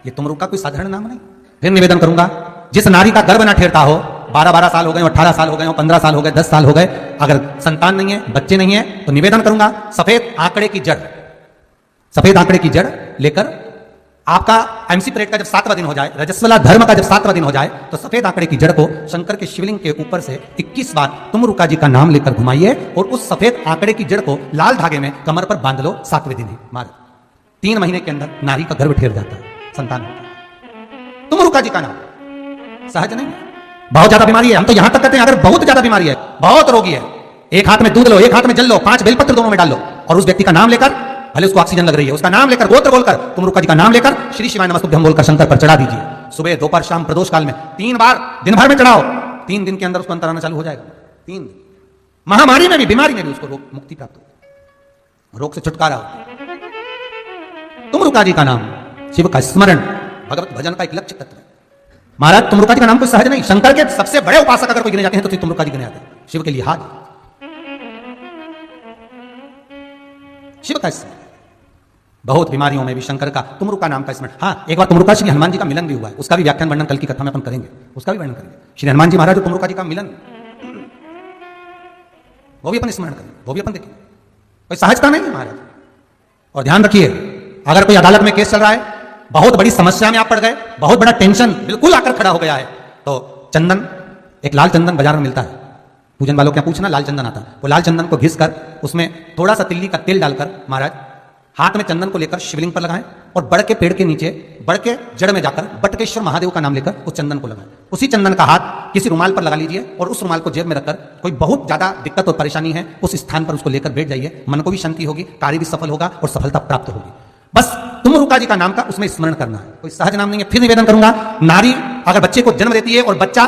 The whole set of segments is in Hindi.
ये तुमरुक का कोई साधारण नाम नहीं। फिर निवेदन करूंगा, जिस नारी का गर्भ ना ठेरता हो, 12-12 साल हो गए, 18 साल हो गए, 15 साल हो गए, 10 साल हो गए, अगर संतान नहीं है, बच्चे नहीं है, तो निवेदन करूंगा सफेद आंकड़े की जड़ लेकर आपका एमसी परेड का जब 7वां दिन हो जाए, रजस्वला धर्म का जब 7वां दिन हो जाए, तो सफेद आंकड़े की जड़ को शंकर के शिवलिंग के ऊपर से 21 बार तुमरुका जी का नाम लेकर घुमाइए और उस सफेद आंकड़े की जड़ को लाल धागे में कमर पर बांध लो। 7वें दिन ही मार 3 महीने के अंदर नारी का गर्भ ठेर जाता है, संतान होता है। तुमरुका जी का नाम सहज नहीं है। बहुत ज्यादा बीमारी है, हम तो यहां तक कहते हैं अगर बहुत ज्यादा बीमारी है, बहुत रोगी है, एक हाथ में दूध लो, एक हाथ में जल लो, 5 बेलपत्र दोनों में डाल लो और उस व्यक्ति का नाम लेकर, भले उसको ऑक्सीजन लग रही है, उसका नाम लेकर, गोत्र बोलकर, तुमरुका जी का नाम लेकर श्री शिवाय नमस्तुभ्यं बोलकर शंकर पर चढ़ा दीजिए। सुबह, दोपहर, शाम, प्रदोष काल में 3 बार दिन भर में चढ़ाओ। 3 दिन के अंदर उसको अंतर आना चालू हो जाएगा। 3 दिन महामारी में भी, बीमारी में भी उसको रोग मुक्ति प्राप्त हो, रोग से छुटकारा हो। तुमरुका जी का नाम, शिव का स्मरण, भगवत भजन का एक लक्ष्य तत्व है। महाराज तुमरुका जी का नाम कोई सहज नहीं। शंकर के सबसे बड़े उपासक अगर कोई गिने जाते हैं तो तुमरुका जी गिने जाते हैं। शिव के लिए हाथ, शिव का स्मरण, बहुत बीमारियों में भी शंकर का तुमरुका नाम का स्मरण। हाँ, एक बार तुमरुका श्री हनुमान जी का मिलन भी हुआ है, उसका भी व्याख्यान वर्णन कल की कथा में अपन करेंगे, उसका भी वर्णन करेंगे। श्री हनुमान जी महाराज और तुमरुका जी का मिलन, वो भी अपन स्मरण करेंगे, वो भी अपन देखेंगे। कोई सहजता नहीं है महाराज। और ध्यान रखिए, अगर कोई अदालत में केस चल रहा है, बहुत बड़ी समस्या में आप पड़ गए, बहुत बड़ा टेंशन बिल्कुल आकर खड़ा हो गया है, तो चंदन, एक लाल चंदन बाजार में मिलता है, पूजन वालों क्या पूछना, लाल चंदन आता है। वो लाल चंदन को घिस कर उसमें थोड़ा सा तिल्ली का तेल डालकर महाराज हाथ में चंदन को लेकर शिवलिंग पर लगाएं और बड़ के पेड़ के नीचे, बड़ के जड़ में जाकर बटकेश्वर महादेव का नाम लेकर उस चंदन को लगाएं। उसी चंदन का हाथ किसी रुमाल पर लगा लीजिए और उस रुमाल को जेब में रखकर, कोई बहुत ज्यादा दिक्कत और परेशानी है उस स्थान पर उसको लेकर बैठ जाइए। मन को भी शांति होगी, कार्य भी सफल होगा और सफलता प्राप्त होगी। बस तुमरुका जी का नाम का उसमें स्मरण करना है, कोई सहज नाम नहीं है। फिर निवेदन करूंगा, नारी अगर बच्चे को जन्म देती है और बच्चा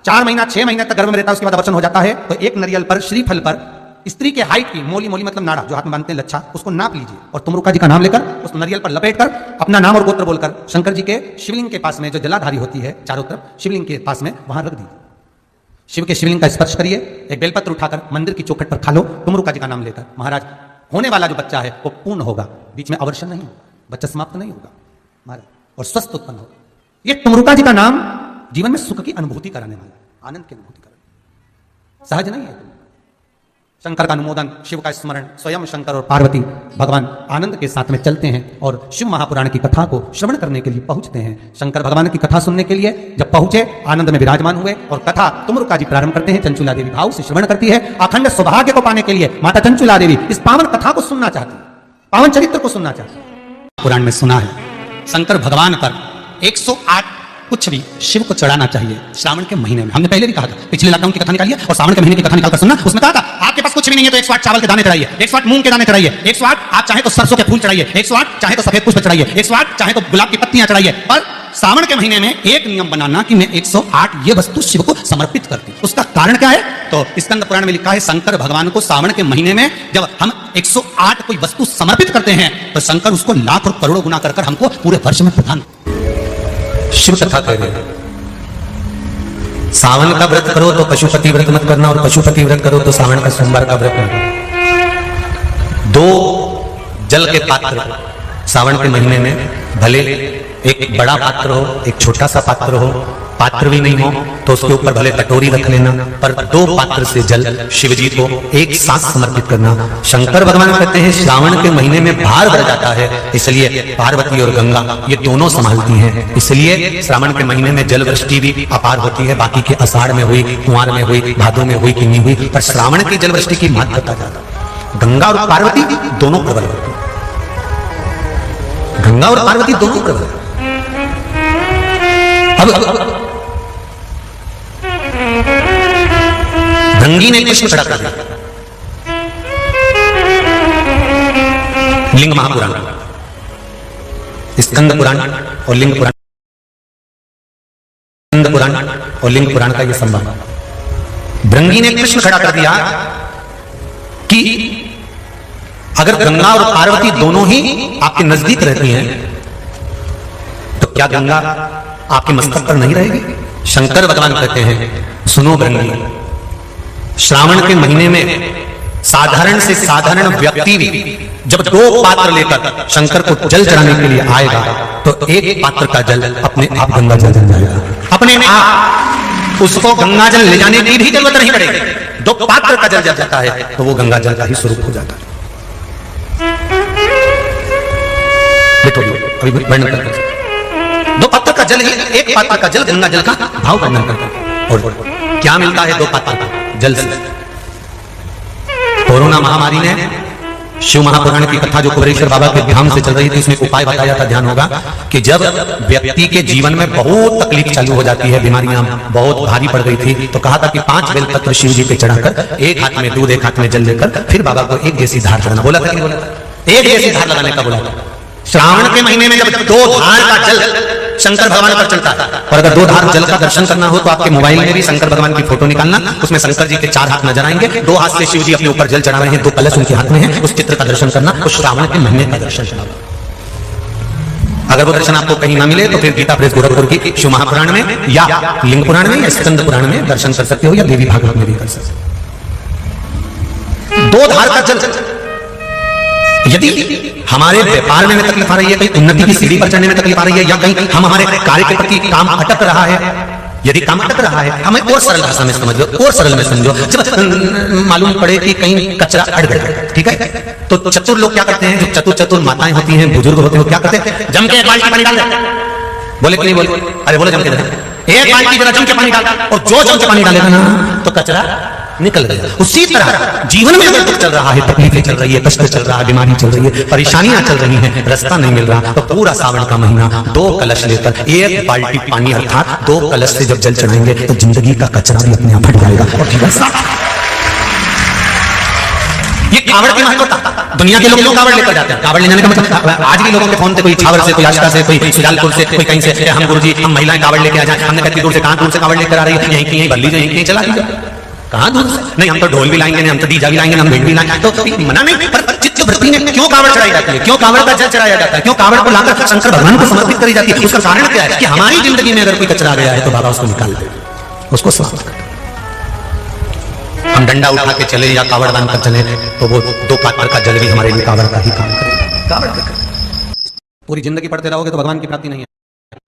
4 महीना 6 महीने तक गर्भ में रहता है, उसके बाद अवचन हो जाता है, तो एक नरियल पर, श्रीफल पर स्त्री के हाइट की मोली, मोली मतलब नाड़ा जो हाथ में बांधते हैं लच्छा, उसको नाप लीजिए और तुमरुका जी का नाम लेकर उस नरियल पर लपेटकर अपना नाम और गोत्र बोलकर शंकर जी के शिवलिंग के पास में, जो जलाधारी होती है चारों तरफ शिवलिंग के पास में, वहां रख दीजिए। शिव के शिवलिंग का स्पर्श करिए, एक बेलपत्र उठाकर मंदिर की चौखट पर खा लो तुमरुका जी का नाम लेकर। महाराज होने वाला जो बच्चा है वो पूर्ण होगा, बीच में अवर्षण नहीं होगा, बच्चा समाप्त नहीं होगा महाराज, और स्वस्थ उत्पन्न होगा। ये तुमरुका जी का नाम जीवन में सुख की अनुभूति कराने वाला, आनंद की अनुभूति कराने, सहज नहीं है। शंकर का अनुमोदन, शिव का स्मरण, स्वयं शंकर और पार्वती भगवान आनंद के साथ में चलते हैं और शिव महापुराण की कथा को श्रवण करने के लिए पहुंचते हैं। शंकर भगवान की कथा सुनने के लिए जब पहुंचे, आनंद में विराजमान हुए और कथा तुमरुका जी प्रारंभ करते हैं। चंचुला देवी भाव से श्रवण करती है। अखंड सौभाग्य को पाने के लिए माता चंचुला देवी इस पावन कथा को सुनना चाहती है, पावन चरित्र को सुनना चाहती है। पुराण में सुना है शंकर भगवान पर 108 कुछ भी शिव को चढ़ाना चाहिए श्रावण के महीने में। हमने पहले भी कहा था, पिछले लॉकडाउन की कथा निकालिए और श्रावण के महीने की कथा निकालकर सुनना। उसमें कहा था आपके पास कुछ भी नहीं है तो 108 चावल के दाने चढ़ाइए, 108 मूंग के दाने चढ़ाइए, 108 आप चाहे तो सरसों के फूल चढ़ाइए, 108 चाहे तो सफेद पुष्प चढ़ाइए, 108 चाहे तो गुलाब की पत्तियां चढ़ाइए। पर श्रावण के महीने में एक नियम बनाना कि मैं 108 ये वस्तु शिव को समर्पित करती हूं। उसका कारण क्या है? तो स्कंद पुराण में लिखा है शंकर भगवान को श्रावण के महीने में जब हम 108 कोई वस्तु समर्पित करते हैं तो शंकर उसको लाख और करोड़ों गुना कर हमको पूरे वर्ष में प्रदान। शिव कथा कह रहे हैं, सावन का व्रत करो तो पशुपति व्रत मत करना, और पशुपति व्रत करो तो सावन का सोमवार का व्रत मत करना। 2 जल के पात्र सावन के महीने में, भले एक बड़ा पात्र हो, एक छोटा सा पात्र हो, पात्र भी नहीं हो तो उसके ऊपर भले कटोरी रख लेना, पर 2 पात्र से जल शिव जी को एक साथ समर्पित करना। शंकर भगवान कहते हैं श्रावण के महीने में भार बढ़ जाता है, इसलिए पार्वती और गंगा ये दोनों संभालती हैं, इसलिए श्रावण के महीने में जल वृष्टि भी अपार होती है। बाकी के आषाढ़ में हुई, कुंवार में हुई, भादों में हुई कि नहीं हुई, पर श्रावण की जल वृष्टि की महत्वता ज्यादा। गंगा और पार्वती दोनों प्रबल होती है, गंगा और पार्वती दोनों प्रबल। अब गंगी ने कृष्ण खड़ा कर दिया, लिंग महापुराण, स्कंद पुराण और लिंग पुराण, स्कंद पुराण और लिंग पुराण का यह संबंध। भृंगी ने कृष्ण खड़ा कर दिया कि अगर गंगा और पार्वती दोनों ही आपके नजदीक रहती हैं तो क्या गंगा आपके मस्तक पर नहीं रहेगी? शंकर भगवान कहते हैं सुनो भृंगी, श्रावण के महीने में साधारण से साधारण व्यक्ति भी जब 2 पात्र लेकर शंकर को जल चढ़ाने के लिए आएगा तो एक पात्र का जल अपने आप गंगा जल बन जाएगा, अपने आप। उसको गंगा जल ले जाने की भी जरूरत नहीं पड़ेगी। दो पात्र का जल जल जाता है तो वो गंगा जल का ही स्वरूप हो जाता है। अभी वर्णन करते हैं। दो पात्र का जल ही, एक पात्र का जल गंगा जल का भाव वर्णन करते हैं। और क्या मिलता है दो पात्र का जल से? कोरोना महामारी ने शिव महापुराण की कथा जो कुबेरेश्वर बाबा के ध्यान से चल रही थी, उसमें उपाय बताया था, ध्यान होगा कि जब व्यक्ति के जीवन में बहुत तकलीफ चालू हो जाती है, बीमारियां बहुत भारी पड़ गई थी, तो कहा था कि 5 बेलपत्र शिव जी पे चढ़ाकर, एक हाथ में दूध एक हाथ में जल लेकर फिर बाबा को एक जैसी धार चढ़ाना बोला था। बोला था एक जैसी धार लगाने का बोला था। श्रावण के महीने में जब 2 धार का जल शंकर भगवान पर चलता है, और अगर 2 धार जल का दर्शन करना हो तो आपके मोबाइल में भी शंकर भगवान की फोटो निकालना, उसमें शंकर जी के 4 हाथ नजर आएंगे, 2 हाथ से शिव जी अपने ऊपर जल चढ़ा रहे हैं, 2 कलश उनके हाथ में है, उस चित्र का दर्शन करना, उस श्रावण के महीने का दर्शन करना। अगर वो दर्शन आपको कहीं ना मिले तो फिर गीता प्रेस गोरखपुर की शिव महापुराण में या लिंग पुराण में या स्कंद पुराण में दर्शन कर सकते हो, या देवी भागवत में भी कर सकते हो। 2 धार का जल, यदि हमारे व्यापार में तकलीफ आ रही है, कहीं उन्नति की सीढ़ी पर चढ़ने में तकलीफ आ रही है, या कहीं हम हमारे कार्य के प्रति काम अटक रहा है, यदि काम अटक रहा है, हमें और सरल भाषा में समझ लो, और सरल में समझो। जब मालूम पड़े कि कहीं कचरा अड़ गया, ठीक है, तो चतुर लोग क्या करते हैं, जो चतुर माताएं होती हैं, बुजुर्ग होते हैं, क्या करते हैं, जम के एक बाल्टी पानी डाल देते। बोले कि नहीं बोले? अरे बोले जम के एक बाल्टी जरा जम के पानी डाल, और जो जम के पानी डालेगा ना तो कचरा निकल गया। उसी तरह जीवन में अगर दुख चल रहा है, तकलीफें चल रही है, कष्ट चल रहा है, बीमारी चल रही है, परेशानियां चल रही हैं, रास्ता नहीं मिल रहा, तो पूरा सावन का महीना 2 कलश लेकर एक बाल्टी पानी अर्थात 2 कलश से जब जल चढ़ाएंगे तो जिंदगी का कचरा भी अपने आप हट जाएगा। और ये कावड़ की महत्वता, दुनिया के लोग कावड़ लेकर जाते हैं। कावड़ ले जाने का मतलब, आज भी लोगों के फोन से कोई छावर से, कोई आष्टा से, कोई सुजालपुर से, कोई कहीं से, हम गुरुजी हम महिलाएं कावड़ लेके आ जाए। हमने कहती दूर से, कहां दूर से कावड़ लेकर आ रही है, यहीं की बल्ली जो यहीं चला लीजिए, कहां दूर से? नहीं, हम तो ढोल भी लाएंगे, नहीं हम तो डीजा भी लाएंगे, हम भेंट भी लाएंगे, तो मना नहीं। पर चित्तवृत्ति में क्यों कावड़ चढ़ाई जाती है, क्यों कावड़ का जल चढ़ाया जाता है, क्यों कावड़ को लाकर शंकर भगवान को समर्पित करी जाती है? उसका कारण क्या है कि हमारी जिंदगी में अगर कोई कचरा गया है तो बाबा उसको निकाल दे, उसको समाप्त कर। हम डंडा उठा के चले या कावड़ दान कर चले तो वो 2 पात्र का जल भी हमारे लिए कावड़ का ही काम करेगा। कावड़ का पूरी जिंदगी पढ़ते रहोगे तो भगवान की प्राप्ति नहीं है।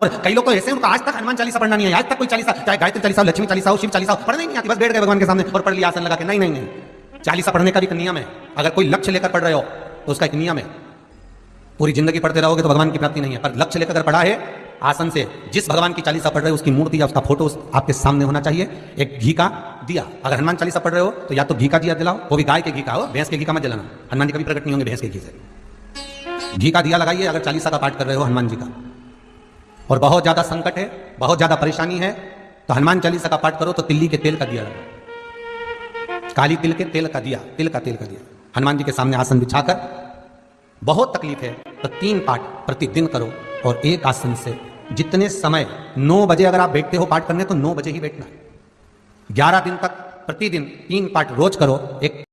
और कई लोग तो ऐसे उनको आज तक हनुमान चालीसा पढ़ना नहीं है, आज तक कोई चालीसा, चाहे गायत्री चालीसा, लक्ष्मी चालीसा हो, शिव चालीसा हो, पढ़ने नहीं आती, बस बैठ गए भगवान के सामने और पढ़ लिया आसन लगा के। नहीं नहीं नहीं, चालीसा पढ़ने का भी एक नियम है। अगर कोई लक्ष्य लेकर पढ़ रहे हो तो उसका एक नियम है। पूरी जिंदगी पढ़ते रहोगे तो भगवान की प्राप्ति नहीं है, पर लक्ष्य लेकर पढ़ा है आसन से, जिस भगवान की चालीसा पढ़ रहे हो उसकी मूर्ति या उसका फोटो आपके सामने होना चाहिए। एक घी का दिया, अगर हनुमान चालीसा पढ़ रहे हो तो या तो घी का दिया जलाओ, वो भी गाय के घी का हो, भैंस के घी का मत जलाना, हनुमान जी कभी प्रकट नहीं होंगे भैंस के घी से। घी का दिया लगाइए अगर चालीसा का पाठ कर रहे हो हनुमान जी का। और बहुत ज्यादा संकट है, बहुत ज्यादा परेशानी है तो हनुमान चालीसा का पाठ करो तो तिल्ली के तेल का दिया लगाओ, काली तिल के तेल का दिया, तिल का तेल का दिया हनुमान जी के सामने आसन बिछाकर। बहुत तकलीफ है तो 3 पाठ प्रतिदिन करो, और एक आसन से जितने समय 9 बजे अगर आप बैठते हो पाठ करने तो 9 बजे ही बैठना है। 11 दिन तक प्रतिदिन 3 पाठ रोज करो। एक